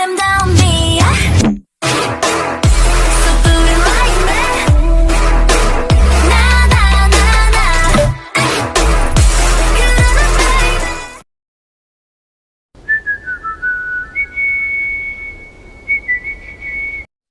아름다운 미야 So do it like me 나나나나 그러는 baby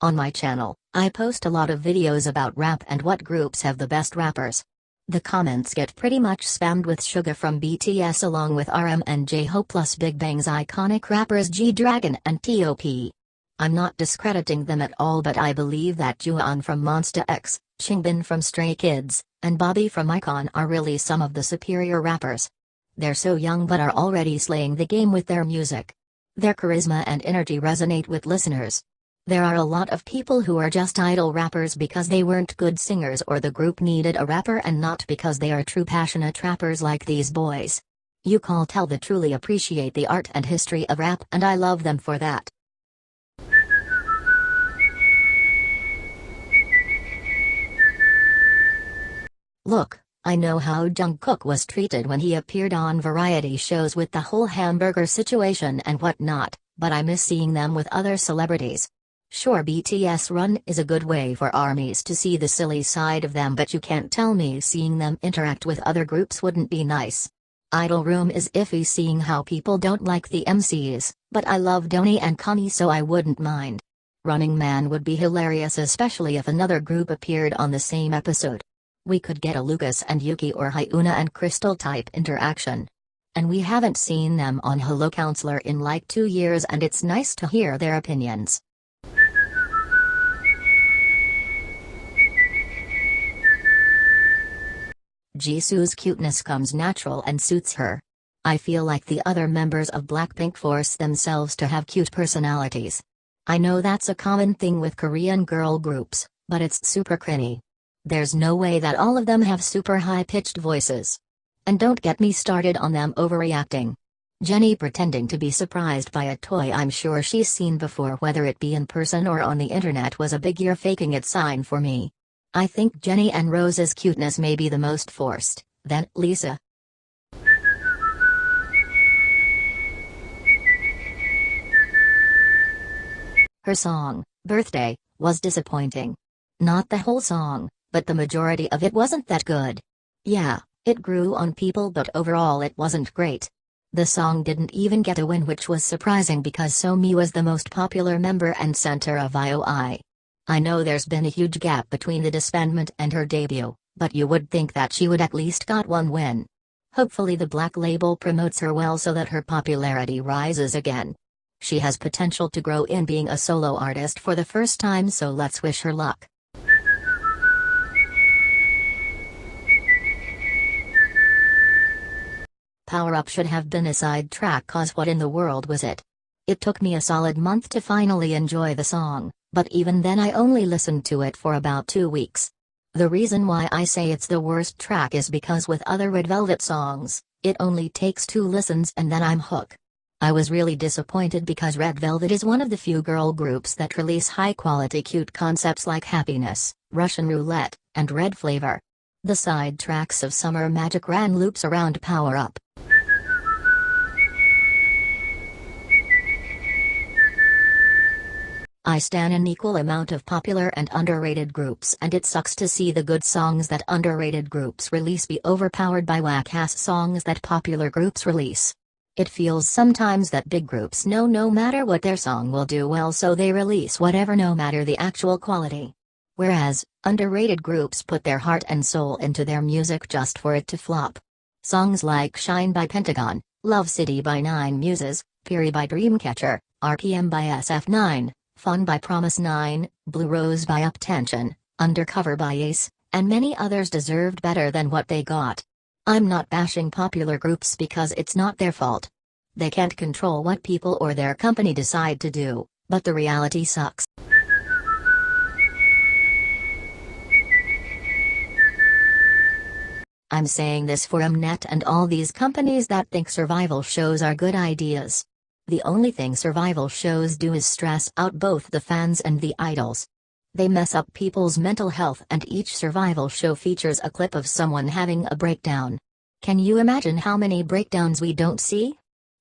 On my channel, I post a lot of videos about rap and what groups have the best rappers. The comments get pretty much spammed with Suga from BTS along with RM and JISOO plus Big Bang's iconic rappers G-Dragon and T.O.P. I'm not discrediting them at all, but I believe that JOOHEON from Monsta X, CHANGBIN from Stray Kids, and Bobby from i.o.i are really some of the superior rappers. They're so young but are already slaying the game with their music. Their charisma and energy resonate with listeners. There are a lot of people who are just idol rappers because they weren't good singers or the group needed a rapper and not because they are true passionate rappers like these boys. You can't tell they truly appreciate the art and history of rap, and I love them for that. Look, I know how Jungkook was treated when he appeared on variety shows with the whole hamburger situation and whatnot, but I miss seeing them with other celebrities. Sure, BTS Run is a good way for ARMYs to see the silly side of them, but you can't tell me seeing them interact with other groups wouldn't be nice. Idol Room is iffy seeing how people don't like the MCs, but I love Donnie and Connie so I wouldn't mind. Running Man would be hilarious, especially if another group appeared on the same episode. We could get a Lucas and Yuki or Hyuna and Crystal type interaction. And we haven't seen them on Hello Counselor in like 2 years, and it's nice to hear their opinions. Jisoo's cuteness comes natural and suits her. I feel like the other members of BLACKPINK force themselves to have cute personalities. I know that's a common thing with Korean girl groups, but it's super cringy. There's no way that all of them have super high-pitched voices. And don't get me started on them overreacting. Jennie pretending to be surprised by a toy I'm sure she's seen before, whether it be in person or on the internet, was a big "you're faking it" sign for me. I think Jennie and Rose's cuteness may be the most forced, then Lisa. Her song, Birthday, was disappointing. Not the whole song, but the majority of it wasn't that good. Yeah, it grew on people, but overall it wasn't great. The song didn't even get a win, which was surprising because SOMI was the most popular member and center of I.o.i. I know there's been a huge gap between the disbandment and her debut, but you would think that she would at least got one win. Hopefully the Black label promotes her well so that her popularity rises again. She has potential to grow in being a solo artist for the first time, so let's wish her luck. Power Up should have been a side track, cause what in the world was it? It took me a solid month to finally enjoy the song, but even then I only listened to it for about 2 weeks. The reason why I say it's the worst track is because with other Red Velvet songs, it only takes 2 listens and then I'm hooked. I was really disappointed because Red Velvet is one of the few girl groups that release high-quality cute concepts like Happiness, Russian Roulette, and Red Flavor. The side tracks of Summer Magic ran loops around Power Up. I stan an equal amount of popular and underrated groups, and it sucks to see the good songs that underrated groups release be overpowered by whack-ass songs that popular groups release. It feels sometimes that big groups know no matter what their song will do well, so they release whatever no matter the actual quality. Whereas, underrated groups put their heart and soul into their music just for it to flop. Songs like Shine by Pentagon, Love City by 9 Muses, Piri by Dreamcatcher, RPM by SF9, Fun by Promise 9, Blue Rose by Uptension, Undercover by Ace, and many others deserved better than what they got. I'm not bashing popular groups because it's not their fault. They can't control what people or their company decide to do, but the reality sucks. I'm saying this for Mnet and all these companies that think survival shows are good ideas. The only thing survival shows do is stress out both the fans and the idols. They mess up people's mental health, and each survival show features a clip of someone having a breakdown. Can you imagine how many breakdowns we don't see?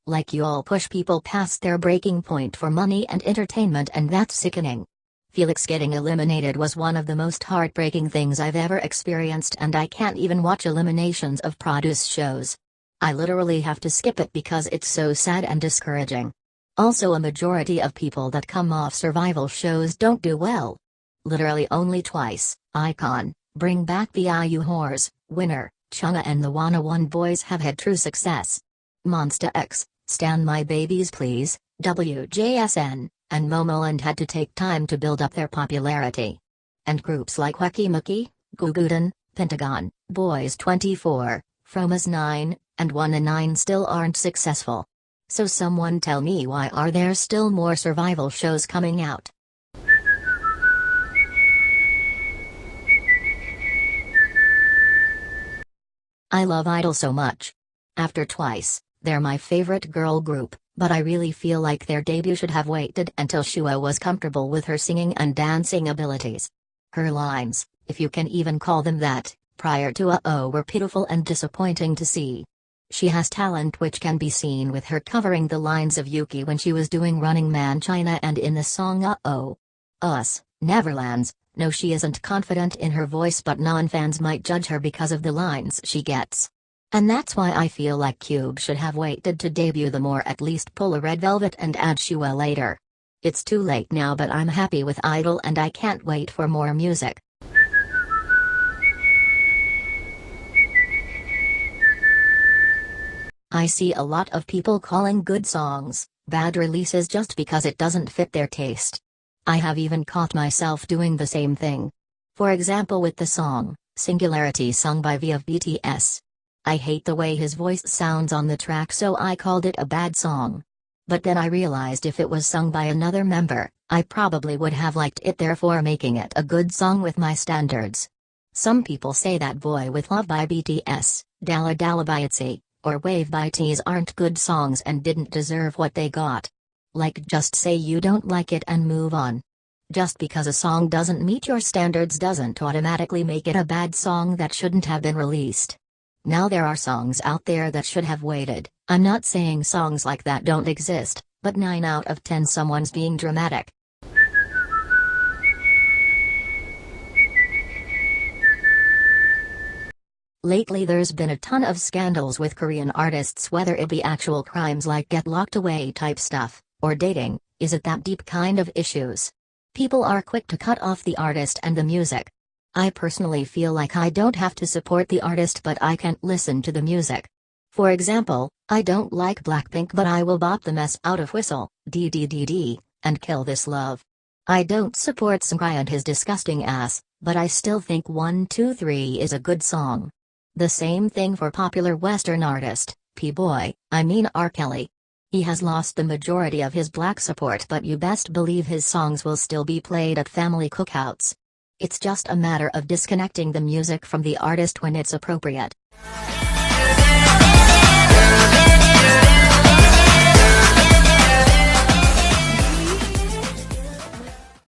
Like you all push people past their breaking point for money and entertainment, and that's sickening. Felix getting eliminated was one of the most heartbreaking things I've ever experienced, and I can't even watch eliminations of produce shows. I literally have to skip it because it's so sad and discouraging. Also, a majority of people that come off survival shows don't do well. Literally only twice, Icon, Bring Back the IU Whores, Winner, Chunga and the Wanna One Boys have had true success. Monsta X, Stand My Babies Please, WJSN, and Momoland had to take time to build up their popularity. And groups like Weki Meki, Gugudan, Pentagon, Boys 24, Fromas 9, and 1&9 still aren't successful. So someone tell me, why are there still more survival shows coming out? I love I-DLE'S so much. After Twice, they're my favorite girl group, but I really feel like their debut should have waited until Shua was comfortable with her singing and dancing abilities. Her lines, if you can even call them that, prior to I-o were pitiful and disappointing to see. She has talent, which can be seen with her covering the lines of Yuki when she was doing Running Man China and in the song I-o. Us, Neverlands. No, she isn't confident in her voice, but non-fans might judge her because of the lines she gets. And that's why I feel like Cube should have waited to debut them, or at least pull a Red Velvet and add Shua later. It's too late now, but I'm happy with I-DLE and I can't wait for more music. I see a lot of people calling good songs bad releases just because it doesn't fit their taste. I have even caught myself doing the same thing. For example, with the song Singularity sung by V of BTS. I hate the way his voice sounds on the track, so I called it a bad song. But then I realized if it was sung by another member, I probably would have liked it, therefore making it a good song with my standards. Some people say that Boy With Love by BTS, Dalla Dalla by ITZY, or Wave by Tease aren't good songs and didn't deserve what they got. Like, just say you don't like it and move on. Just because a song doesn't meet your standards doesn't automatically make it a bad song that shouldn't have been released. Now there are songs out there that should have waited. I'm not saying songs like that don't exist, but 9 out of 10 someone's being dramatic. Lately there's been a ton of scandals with Korean artists, whether it be actual crimes like get locked away type stuff, or dating, is it that deep kind of issues. People are quick to cut off the artist and the music. I personally feel like I don't have to support the artist, but I can't listen to the music. For example, I don't like BLACKPINK, but I will bop the mess out of Whistle, DDDD, and Kill This Love. I don't support Seungri and his disgusting ass, but I still think 123 is a good song. The same thing for popular Western artist, P-Boy, I mean R. Kelly. He has lost the majority of his black support, but you best believe his songs will still be played at family cookouts. It's just a matter of disconnecting the music from the artist when it's appropriate.